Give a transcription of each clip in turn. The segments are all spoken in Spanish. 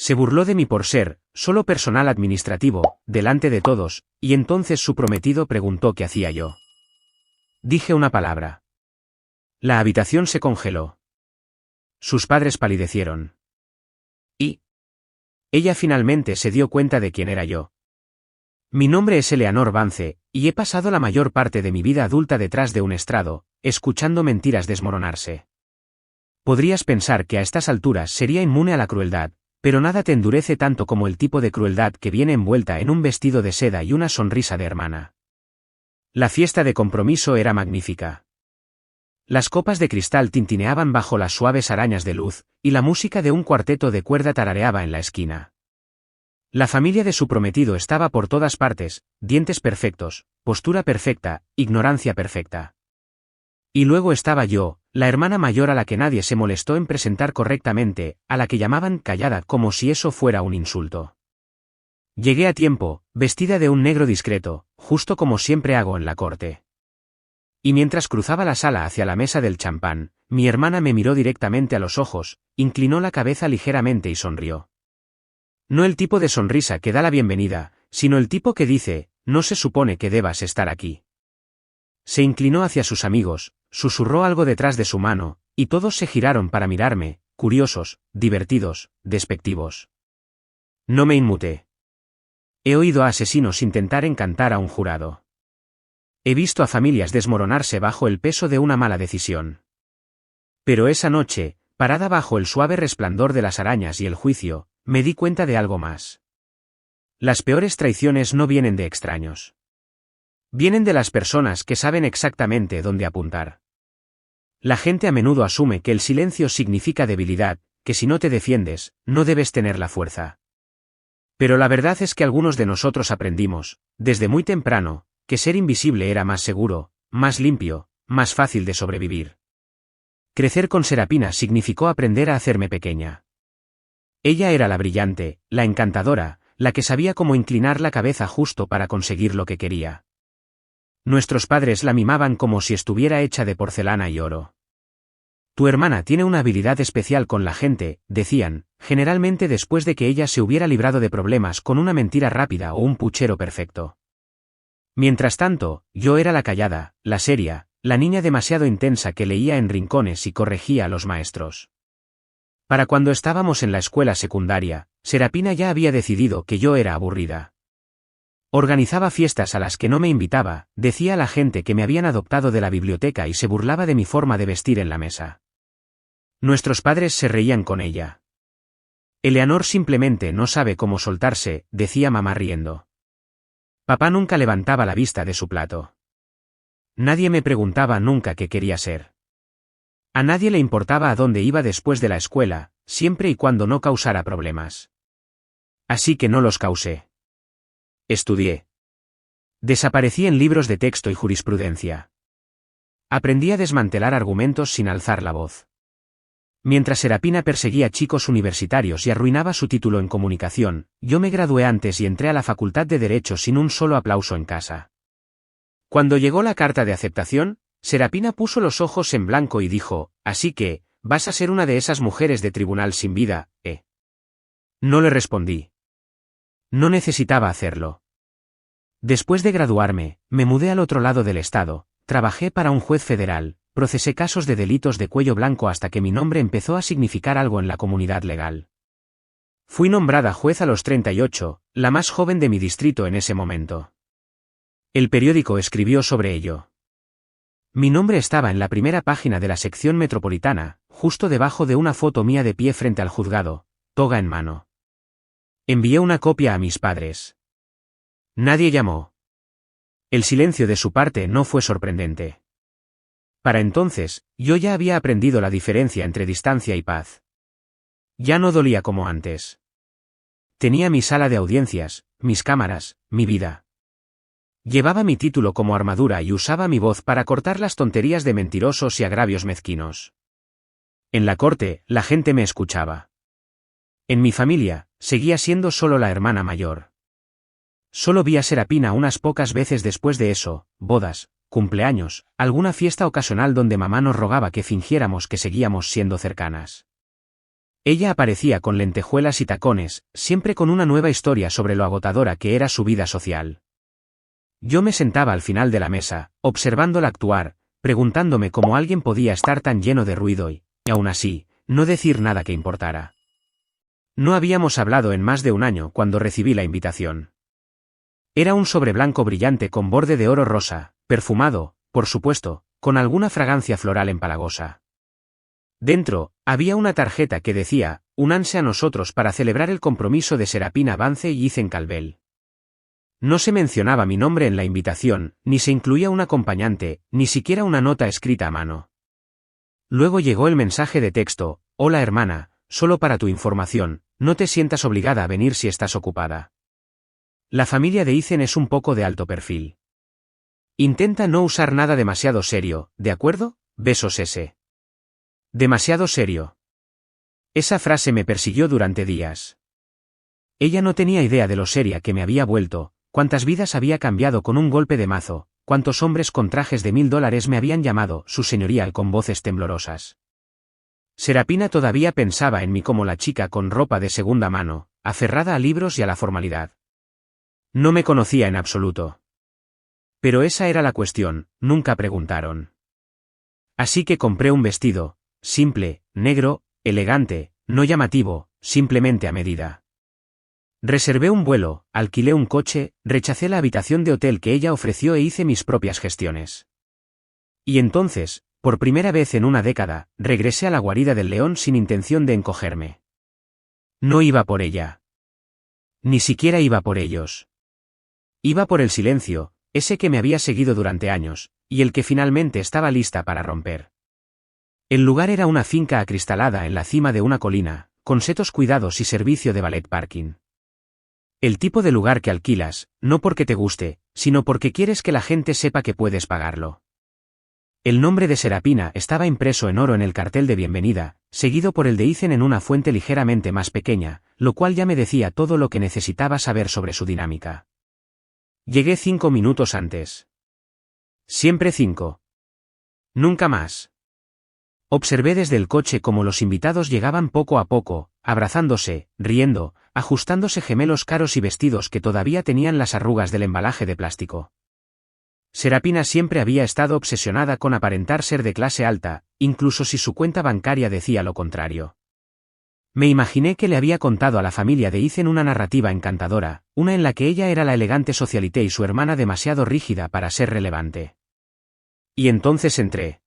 Se burló de mí por ser, solo personal administrativo, delante de todos, y entonces su prometido preguntó qué hacía yo. Dije una palabra. La habitación se congeló. Sus padres palidecieron. Y ella finalmente se dio cuenta de quién era yo. Mi nombre es Eleanor Vance, y he pasado la mayor parte de mi vida adulta detrás de un estrado, escuchando mentiras desmoronarse. Podrías pensar que a estas alturas sería inmune a la crueldad, pero nada te endurece tanto como el tipo de crueldad que viene envuelta en un vestido de seda y una sonrisa de hermana. La fiesta de compromiso era magnífica. Las copas de cristal tintineaban bajo las suaves arañas de luz, y la música de un cuarteto de cuerda tarareaba en la esquina. La familia de su prometido estaba por todas partes, dientes perfectos, postura perfecta, ignorancia perfecta. Y luego estaba yo, la hermana mayor a la que nadie se molestó en presentar correctamente, a la que llamaban callada como si eso fuera un insulto. Llegué a tiempo, vestida de un negro discreto, justo como siempre hago en la corte. Y mientras cruzaba la sala hacia la mesa del champán, mi hermana me miró directamente a los ojos, inclinó la cabeza ligeramente y sonrió. No el tipo de sonrisa que da la bienvenida, sino el tipo que dice, no se supone que debas estar aquí. Se inclinó hacia sus amigos, susurró algo detrás de su mano, y todos se giraron para mirarme, curiosos, divertidos, despectivos. No me inmuté. He oído a asesinos intentar encantar a un jurado. He visto a familias desmoronarse bajo el peso de una mala decisión. Pero esa noche, parada bajo el suave resplandor de las arañas y el juicio, me di cuenta de algo más. Las peores traiciones no vienen de extraños. Vienen de las personas que saben exactamente dónde apuntar. La gente a menudo asume que el silencio significa debilidad, que si no te defiendes, no debes tener la fuerza. Pero la verdad es que algunos de nosotros aprendimos, desde muy temprano, que ser invisible era más seguro, más limpio, más fácil de sobrevivir. Crecer con Serapina significó aprender a hacerme pequeña. Ella era la brillante, la encantadora, la que sabía cómo inclinar la cabeza justo para conseguir lo que quería. Nuestros padres la mimaban como si estuviera hecha de porcelana y oro. Tu hermana tiene una habilidad especial con la gente, decían, generalmente después de que ella se hubiera librado de problemas con una mentira rápida o un puchero perfecto. Mientras tanto, yo era la callada, la seria, la niña demasiado intensa que leía en rincones y corregía a los maestros. Para cuando estábamos en la escuela secundaria, Serapina ya había decidido que yo era aburrida. Organizaba fiestas a las que no me invitaba, decía a la gente que me habían adoptado de la biblioteca y se burlaba de mi forma de vestir en la mesa. Nuestros padres se reían con ella. Eleanor simplemente no sabe cómo soltarse, decía mamá riendo. Papá nunca levantaba la vista de su plato. Nadie me preguntaba nunca qué quería ser. A nadie le importaba a dónde iba después de la escuela, siempre y cuando no causara problemas. Así que no los causé. Estudié. Desaparecí en libros de texto y jurisprudencia. Aprendí a desmantelar argumentos sin alzar la voz. Mientras Serapina perseguía chicos universitarios y arruinaba su título en comunicación, yo me gradué antes y entré a la Facultad de Derecho sin un solo aplauso en casa. Cuando llegó la carta de aceptación, Serapina puso los ojos en blanco y dijo, así que, vas a ser una de esas mujeres de tribunal sin vida, ¿eh? No le respondí. No necesitaba hacerlo. Después de graduarme, me mudé al otro lado del estado, trabajé para un juez federal, procesé casos de delitos de cuello blanco hasta que mi nombre empezó a significar algo en la comunidad legal. Fui nombrada juez a los 38, la más joven de mi distrito en ese momento. El periódico escribió sobre ello. Mi nombre estaba en la primera página de la sección metropolitana, justo debajo de una foto mía de pie frente al juzgado, toga en mano. Envié una copia a mis padres. Nadie llamó. El silencio de su parte no fue sorprendente. Para entonces, yo ya había aprendido la diferencia entre distancia y paz. Ya no dolía como antes. Tenía mi sala de audiencias, mis cámaras, mi vida. Llevaba mi título como armadura y usaba mi voz para cortar las tonterías de mentirosos y agravios mezquinos. En la corte, la gente me escuchaba. En mi familia, seguía siendo solo la hermana mayor. Solo vi a Serapina unas pocas veces después de eso, bodas, cumpleaños, alguna fiesta ocasional donde mamá nos rogaba que fingiéramos que seguíamos siendo cercanas. Ella aparecía con lentejuelas y tacones, siempre con una nueva historia sobre lo agotadora que era su vida social. Yo me sentaba al final de la mesa, observándola actuar, preguntándome cómo alguien podía estar tan lleno de ruido y, aún así, no decir nada que importara. No habíamos hablado en más de un año cuando recibí la invitación. Era un sobre blanco brillante con borde de oro rosa, perfumado, por supuesto, con alguna fragancia floral empalagosa. Dentro, había una tarjeta que decía, únanse a nosotros para celebrar el compromiso de Serapina Vance y Ethan Calvel. No se mencionaba mi nombre en la invitación, ni se incluía un acompañante, ni siquiera una nota escrita a mano. Luego llegó el mensaje de texto: hola hermana, solo para tu información, no te sientas obligada a venir si estás ocupada. La familia de Ethan es un poco de alto perfil. Intenta no usar nada demasiado serio, ¿de acuerdo? Besos S. Demasiado serio. Esa frase me persiguió durante días. Ella no tenía idea de lo seria que me había vuelto, cuántas vidas había cambiado con un golpe de mazo, cuántos hombres con trajes de $1000 me habían llamado su señoría con voces temblorosas. Serapina todavía pensaba en mí como la chica con ropa de segunda mano, aferrada a libros y a la formalidad. No me conocía en absoluto. Pero esa era la cuestión, nunca preguntaron. Así que compré un vestido, simple, negro, elegante, no llamativo, simplemente a medida. Reservé un vuelo, alquilé un coche, rechacé la habitación de hotel que ella ofreció e hice mis propias gestiones. Y entonces, por primera vez en una década, regresé a la guarida del león sin intención de encogerme. No iba por ella. Ni siquiera iba por ellos. Iba por el silencio, ese que me había seguido durante años, y el que finalmente estaba lista para romper. El lugar era una finca acristalada en la cima de una colina, con setos cuidados y servicio de valet parking. El tipo de lugar que alquilas, no porque te guste, sino porque quieres que la gente sepa que puedes pagarlo. El nombre de Serapina estaba impreso en oro en el cartel de bienvenida, seguido por el de Ethan en una fuente ligeramente más pequeña, lo cual ya me decía todo lo que necesitaba saber sobre su dinámica. Llegué 5 minutos antes. Siempre 5. Nunca más. Observé desde el coche cómo los invitados llegaban poco a poco, abrazándose, riendo, ajustándose gemelos caros y vestidos que todavía tenían las arrugas del embalaje de plástico. Serapina siempre había estado obsesionada con aparentar ser de clase alta, incluso si su cuenta bancaria decía lo contrario. Me imaginé que le había contado a la familia de Ethan una narrativa encantadora, una en la que ella era la elegante socialité y su hermana demasiado rígida para ser relevante. Y entonces entré.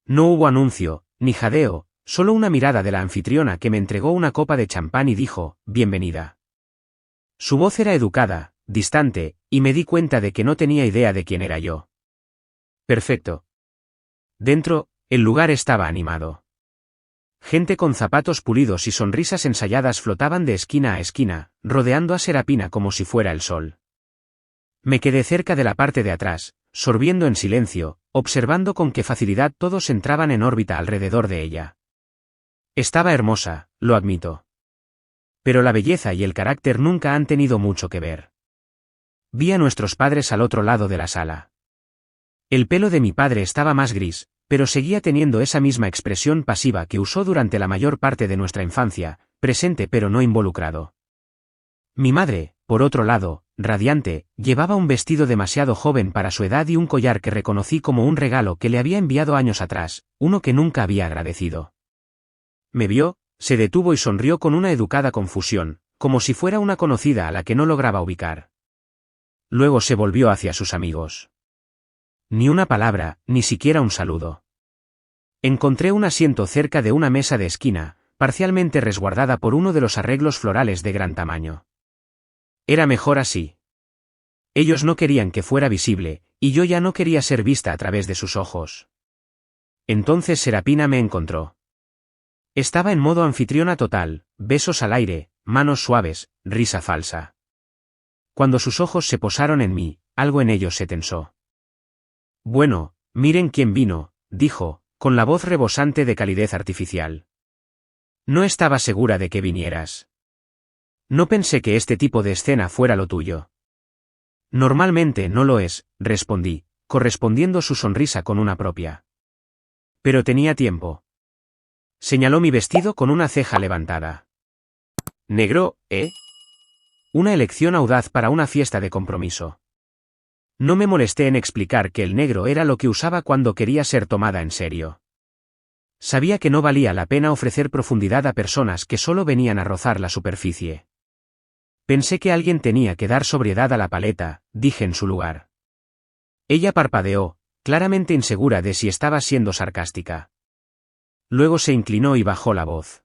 No hubo anuncio, ni jadeo, solo una mirada de la anfitriona que me entregó una copa de champán y dijo, bienvenida. Su voz era educada, distante, y me di cuenta de que no tenía idea de quién era yo. Perfecto. Dentro, el lugar estaba animado. Gente con zapatos pulidos y sonrisas ensayadas flotaban de esquina a esquina, rodeando a Serapina como si fuera el sol. Me quedé cerca de la parte de atrás, sorbiendo en silencio, observando con qué facilidad todos entraban en órbita alrededor de ella. Estaba hermosa, lo admito. Pero la belleza y el carácter nunca han tenido mucho que ver. Vi a nuestros padres al otro lado de la sala. El pelo de mi padre estaba más gris, pero seguía teniendo esa misma expresión pasiva que usó durante la mayor parte de nuestra infancia, presente pero no involucrado. Mi madre, por otro lado, radiante, llevaba un vestido demasiado joven para su edad y un collar que reconocí como un regalo que le había enviado años atrás, uno que nunca había agradecido. Me vio, se detuvo y sonrió con una educada confusión, como si fuera una conocida a la que no lograba ubicar. Luego se volvió hacia sus amigos. Ni una palabra, ni siquiera un saludo. Encontré un asiento cerca de una mesa de esquina, parcialmente resguardada por uno de los arreglos florales de gran tamaño. Era mejor así. Ellos no querían que fuera visible, y yo ya no quería ser vista a través de sus ojos. Entonces Serapina me encontró. Estaba en modo anfitriona total, besos al aire, manos suaves, risa falsa. Cuando sus ojos se posaron en mí, algo en ellos se tensó. Bueno, miren quién vino, dijo, con la voz rebosante de calidez artificial. No estaba segura de que vinieras. No pensé que este tipo de escena fuera lo tuyo. Normalmente no lo es, respondí, correspondiendo su sonrisa con una propia. Pero tenía tiempo. Señaló mi vestido con una ceja levantada. Negro, ¿eh? Una elección audaz para una fiesta de compromiso. No me molesté en explicar que el negro era lo que usaba cuando quería ser tomada en serio. Sabía que no valía la pena ofrecer profundidad a personas que solo venían a rozar la superficie. Pensé que alguien tenía que dar sobriedad a la paleta, dije en su lugar. Ella parpadeó, claramente insegura de si estaba siendo sarcástica. Luego se inclinó y bajó la voz.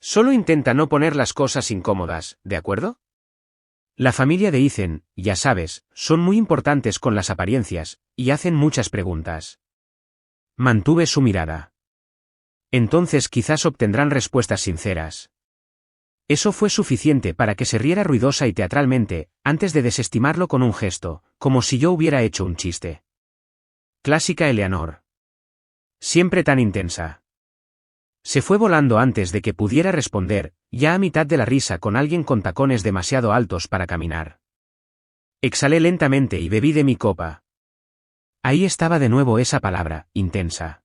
Solo intenta no poner las cosas incómodas, ¿de acuerdo? La familia de Ethan, ya sabes, son muy importantes con las apariencias, y hacen muchas preguntas. Mantuve su mirada. Entonces quizás obtendrán respuestas sinceras. Eso fue suficiente para que se riera ruidosa y teatralmente, antes de desestimarlo con un gesto, como si yo hubiera hecho un chiste. Clásica Eleanor. Siempre tan intensa. Se fue volando antes de que pudiera responder, ya a mitad de la risa con alguien con tacones demasiado altos para caminar. Exhalé lentamente y bebí de mi copa. Ahí estaba de nuevo esa palabra, intensa.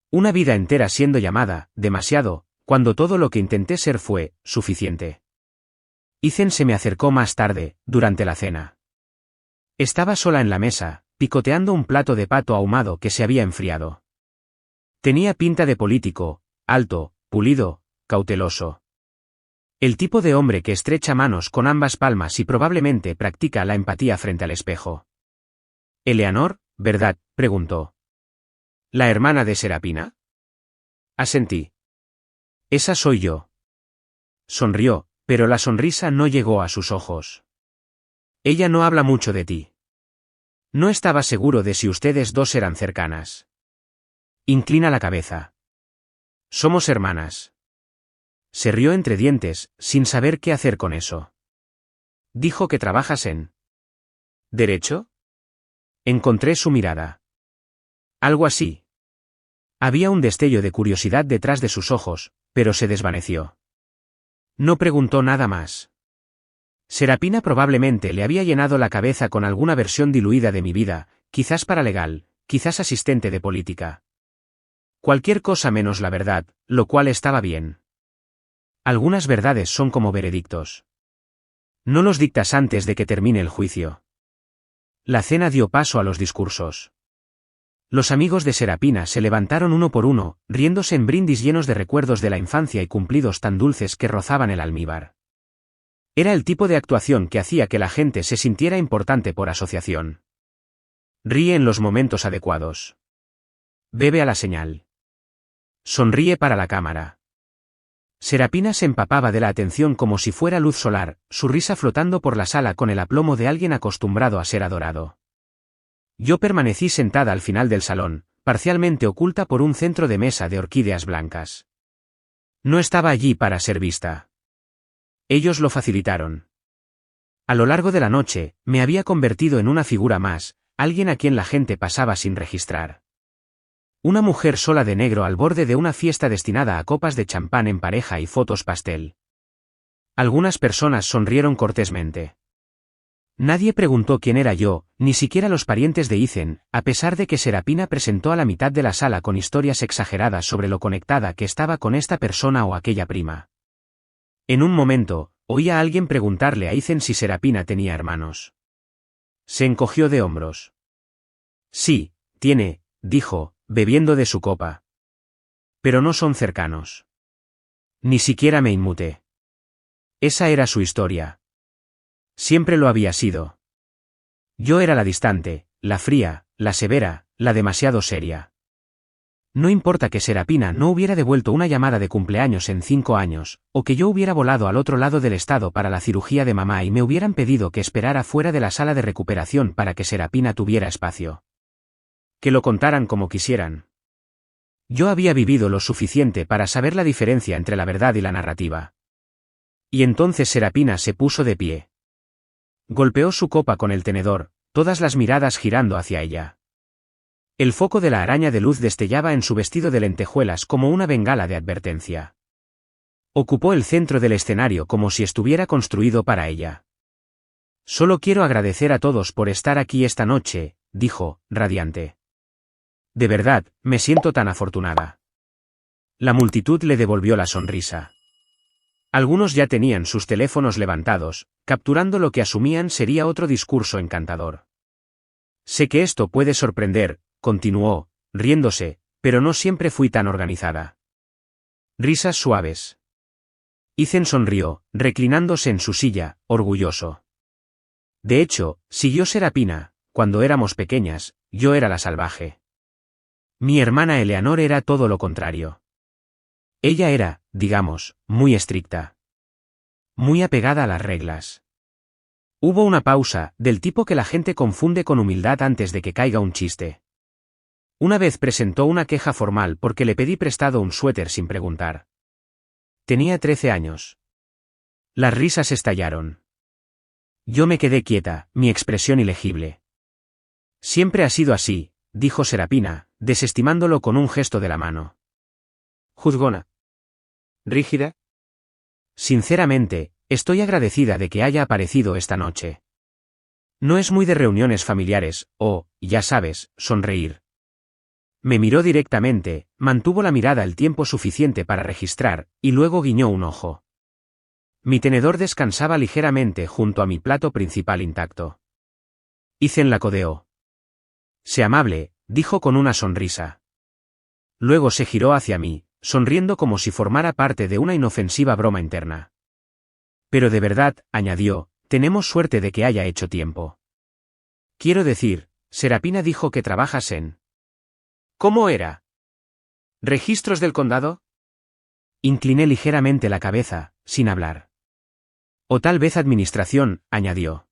Una vida entera siendo llamada, demasiado, cuando todo lo que intenté ser fue, suficiente. Ethan se me acercó más tarde, durante la cena. Estaba sola en la mesa, picoteando un plato de pato ahumado que se había enfriado. Tenía pinta de político, alto, pulido, cauteloso. El tipo de hombre que estrecha manos con ambas palmas y probablemente practica la empatía frente al espejo. «Eleanor, ¿verdad?», preguntó. «¿La hermana de Serapina?». Asentí. «Esa soy yo». Sonrió, pero la sonrisa no llegó a sus ojos. «Ella no habla mucho de ti». No estaba seguro de si ustedes dos eran cercanas. Inclina la cabeza. «Somos hermanas». Se rió entre dientes, sin saber qué hacer con eso. Dijo que trabajas en ¿Derecho? Encontré su mirada. Algo así. Había un destello de curiosidad detrás de sus ojos, pero se desvaneció. No preguntó nada más. Serapina probablemente le había llenado la cabeza con alguna versión diluida de mi vida, quizás paralegal, quizás asistente de política. Cualquier cosa menos la verdad, lo cual estaba bien. Algunas verdades son como veredictos. No los dictas antes de que termine el juicio. La cena dio paso a los discursos. Los amigos de Serapina se levantaron uno por uno, riéndose en brindis llenos de recuerdos de la infancia y cumplidos tan dulces que rozaban el almíbar. Era el tipo de actuación que hacía que la gente se sintiera importante por asociación. Ríe en los momentos adecuados. Bebe a la señal. Sonríe para la cámara. Serapina se empapaba de la atención como si fuera luz solar, su risa flotando por la sala con el aplomo de alguien acostumbrado a ser adorado. Yo permanecí sentada al final del salón, parcialmente oculta por un centro de mesa de orquídeas blancas. No estaba allí para ser vista. Ellos lo facilitaron. A lo largo de la noche, me había convertido en una figura más, alguien a quien la gente pasaba sin registrar. Una mujer sola de negro al borde de una fiesta destinada a copas de champán en pareja y fotos pastel. Algunas personas sonrieron cortésmente. Nadie preguntó quién era yo, ni siquiera los parientes de Ethan, a pesar de que Serapina presentó a la mitad de la sala con historias exageradas sobre lo conectada que estaba con esta persona o aquella prima. En un momento, oí a alguien preguntarle a Ethan si Serapina tenía hermanos. Se encogió de hombros. Sí, tiene, dijo, bebiendo de su copa. Pero no son cercanos. Ni siquiera me inmuté. Esa era su historia. Siempre lo había sido. Yo era la distante, la fría, la severa, la demasiado seria. No importa que Serapina no hubiera devuelto una llamada de cumpleaños en 5 años, o que yo hubiera volado al otro lado del estado para la cirugía de mamá y me hubieran pedido que esperara fuera de la sala de recuperación para que Serapina tuviera espacio. Que lo contaran como quisieran. Yo había vivido lo suficiente para saber la diferencia entre la verdad y la narrativa. Y entonces Serapina se puso de pie. Golpeó su copa con el tenedor, todas las miradas girando hacia ella. El foco de la araña de luz destellaba en su vestido de lentejuelas como una bengala de advertencia. Ocupó el centro del escenario como si estuviera construido para ella. Solo quiero agradecer a todos por estar aquí esta noche, dijo, radiante. De verdad, me siento tan afortunada. La multitud le devolvió la sonrisa. Algunos ya tenían sus teléfonos levantados, capturando lo que asumían sería otro discurso encantador. Sé que esto puede sorprender, continuó, riéndose, pero no siempre fui tan organizada. Risas suaves. Ethan sonrió, reclinándose en su silla, orgulloso. De hecho, siguió Serapina, cuando éramos pequeñas, yo era la salvaje. Mi hermana Eleanor era todo lo contrario. Ella era, digamos, muy estricta. Muy apegada a las reglas. Hubo una pausa, del tipo que la gente confunde con humildad antes de que caiga un chiste. Una vez presentó una queja formal porque le pedí prestado un suéter sin preguntar. Tenía 13 años. Las risas estallaron. Yo me quedé quieta, mi expresión ilegible. Siempre ha sido así, dijo Serapina, desestimándolo con un gesto de la mano. Juzgona. ¿Rígida? Sinceramente, estoy agradecida de que haya aparecido esta noche. No es muy de reuniones familiares, ya sabes, sonreír. Me miró directamente, mantuvo la mirada el tiempo suficiente para registrar, y luego guiñó un ojo. Mi tenedor descansaba ligeramente junto a mi plato principal intacto. Ethan la codeó. Sé amable, dijo con una sonrisa. Luego se giró hacia mí, sonriendo como si formara parte de una inofensiva broma interna. Pero de verdad, añadió, tenemos suerte de que haya hecho tiempo. Quiero decir, Serapina dijo que trabajas en... ¿Cómo era? ¿Registros del condado? Incliné ligeramente la cabeza, sin hablar. O tal vez administración, añadió.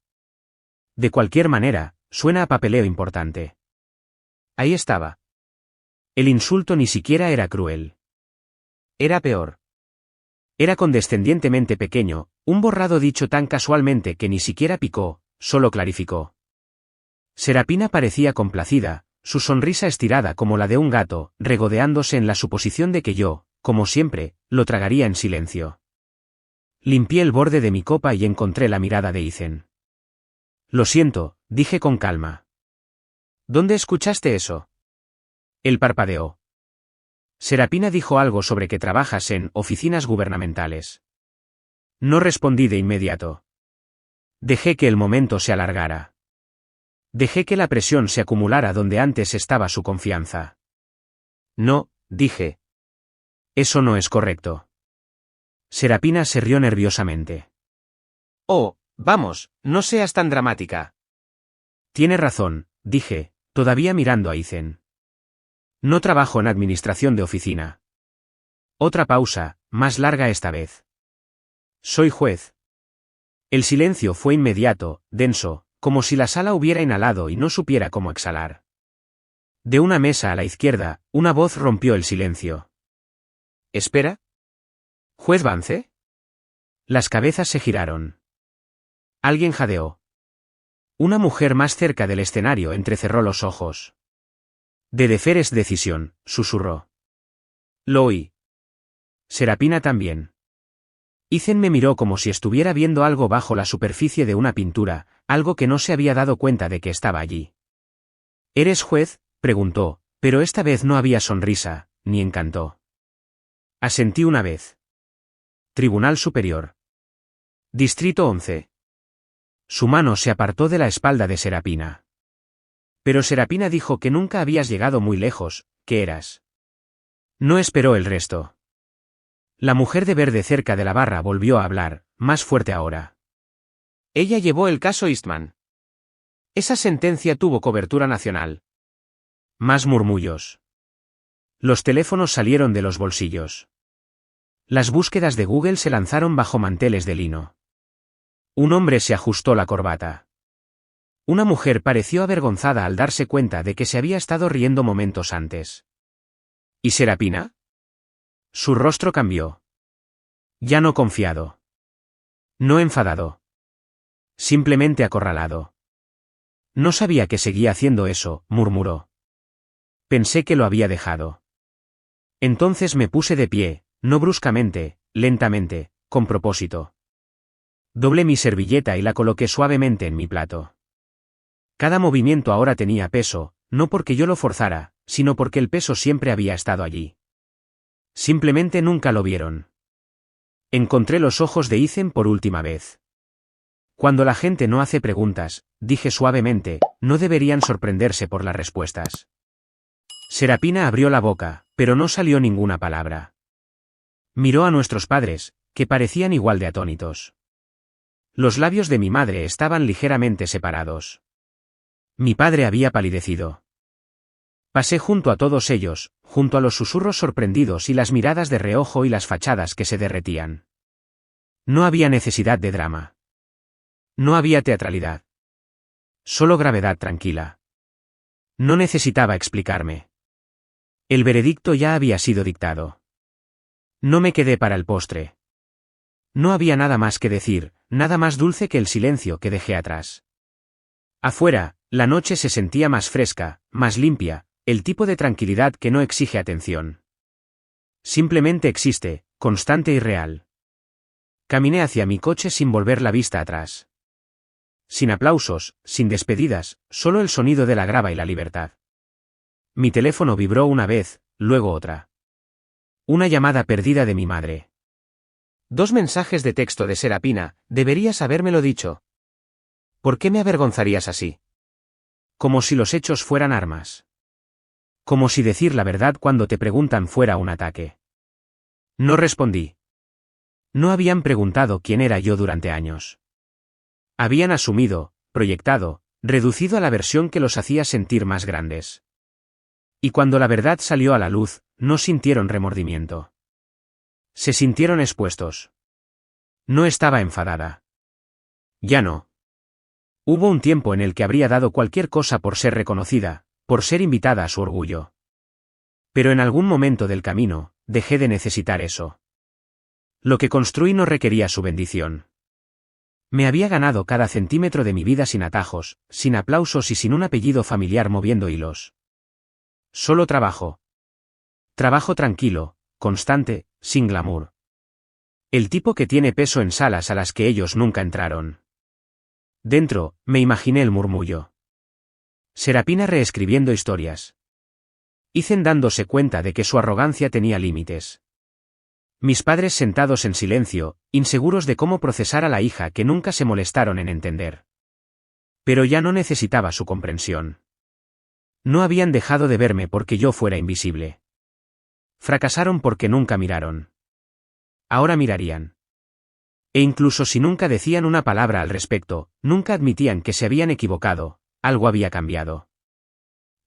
De cualquier manera, suena a papeleo importante. Ahí estaba. El insulto ni siquiera era cruel. Era peor. Era condescendientemente pequeño, un borrado dicho tan casualmente que ni siquiera picó, solo clarificó. Serapina parecía complacida, su sonrisa estirada como la de un gato, regodeándose en la suposición de que yo, como siempre, lo tragaría en silencio. Limpié el borde de mi copa y encontré la mirada de Ethan. Lo siento, dije con calma. ¿Dónde escuchaste eso? Él parpadeó. Serapina dijo algo sobre que trabajas en oficinas gubernamentales. No respondí de inmediato. Dejé que el momento se alargara. Dejé que la presión se acumulara donde antes estaba su confianza. No, dije. Eso no es correcto. Serapina se rió nerviosamente. Oh, vamos, no seas tan dramática. Tiene razón, dije, todavía mirando a Ethan. No trabajo en administración de oficina. Otra pausa, más larga esta vez. Soy juez. El silencio fue inmediato, denso, como si la sala hubiera inhalado y no supiera cómo exhalar. De una mesa a la izquierda, una voz rompió el silencio. ¿Espera? ¿Juez Vance? Las cabezas se giraron. Alguien jadeó. Una mujer más cerca del escenario entrecerró los ojos. De deferes decisión, susurró. Lo oí. Serapina también. Ethan me miró como si estuviera viendo algo bajo la superficie de una pintura, algo que no se había dado cuenta de que estaba allí. ¿Eres juez?, preguntó, pero esta vez no había sonrisa, ni encanto. Asentí una vez. Tribunal Superior. Distrito 11. Su mano se apartó de la espalda de Serapina. Pero Serapina dijo que nunca habías llegado muy lejos, que eras. No esperó el resto. La mujer de verde cerca de la barra volvió a hablar, más fuerte ahora. Ella llevó el caso Eastman. Esa sentencia tuvo cobertura nacional. Más murmullos. Los teléfonos salieron de los bolsillos. Las búsquedas de Google se lanzaron bajo manteles de lino. Un hombre se ajustó la corbata. Una mujer pareció avergonzada al darse cuenta de que se había estado riendo momentos antes. ¿Y Serapina? Su rostro cambió. Ya no confiado. No enfadado. Simplemente acorralado. No sabía que seguía haciendo eso, murmuró. Pensé que lo había dejado. Entonces me puse de pie, no bruscamente, lentamente, con propósito. Doblé mi servilleta y la coloqué suavemente en mi plato. Cada movimiento ahora tenía peso, no porque yo lo forzara, sino porque el peso siempre había estado allí. Simplemente nunca lo vieron. Encontré los ojos de Ethan por última vez. Cuando la gente no hace preguntas, dije suavemente, no deberían sorprenderse por las respuestas. Serapina abrió la boca, pero no salió ninguna palabra. Miró a nuestros padres, que parecían igual de atónitos. Los labios de mi madre estaban ligeramente separados. Mi padre había palidecido. Pasé junto a todos ellos, junto a los susurros sorprendidos y las miradas de reojo y las fachadas que se derretían. No había necesidad de drama. No había teatralidad. Solo gravedad tranquila. No necesitaba explicarme. El veredicto ya había sido dictado. No me quedé para el postre. No había nada más que decir, nada más dulce que el silencio que dejé atrás. Afuera, la noche se sentía más fresca, más limpia, el tipo de tranquilidad que no exige atención. Simplemente existe, constante y real. Caminé hacia mi coche sin volver la vista atrás. Sin aplausos, sin despedidas, solo el sonido de la grava y la libertad. Mi teléfono vibró una vez, luego otra. Una llamada perdida de mi madre. 2 mensajes de texto de Serapina, deberías habérmelo dicho. ¿Por qué me avergonzarías así? Como si los hechos fueran armas. Como si decir la verdad cuando te preguntan fuera un ataque. No respondí. No habían preguntado quién era yo durante años. Habían asumido, proyectado, reducido a la versión que los hacía sentir más grandes. Y cuando la verdad salió a la luz, no sintieron remordimiento. Se sintieron expuestos. No estaba enfadada. Ya no. Hubo un tiempo en el que habría dado cualquier cosa por ser reconocida, por ser invitada a su orgullo. Pero en algún momento del camino, dejé de necesitar eso. Lo que construí no requería su bendición. Me había ganado cada centímetro de mi vida sin atajos, sin aplausos y sin un apellido familiar moviendo hilos. Solo trabajo. Trabajo tranquilo, constante, sin glamour. El tipo que tiene peso en salas a las que ellos nunca entraron. Dentro, me imaginé el murmullo. Serapina reescribiendo historias. Ethan dándose cuenta de que su arrogancia tenía límites. Mis padres sentados en silencio, inseguros de cómo procesar a la hija que nunca se molestaron en entender. Pero ya no necesitaba su comprensión. No habían dejado de verme porque yo fuera invisible. Fracasaron porque nunca miraron. Ahora mirarían. E incluso si nunca decían una palabra al respecto, nunca admitían que se habían equivocado, algo había cambiado.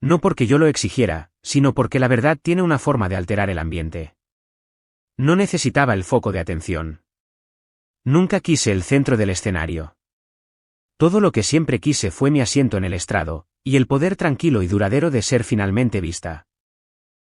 No porque yo lo exigiera, sino porque la verdad tiene una forma de alterar el ambiente. No necesitaba el foco de atención. Nunca quise el centro del escenario. Todo lo que siempre quise fue mi asiento en el estrado, y el poder tranquilo y duradero de ser finalmente vista.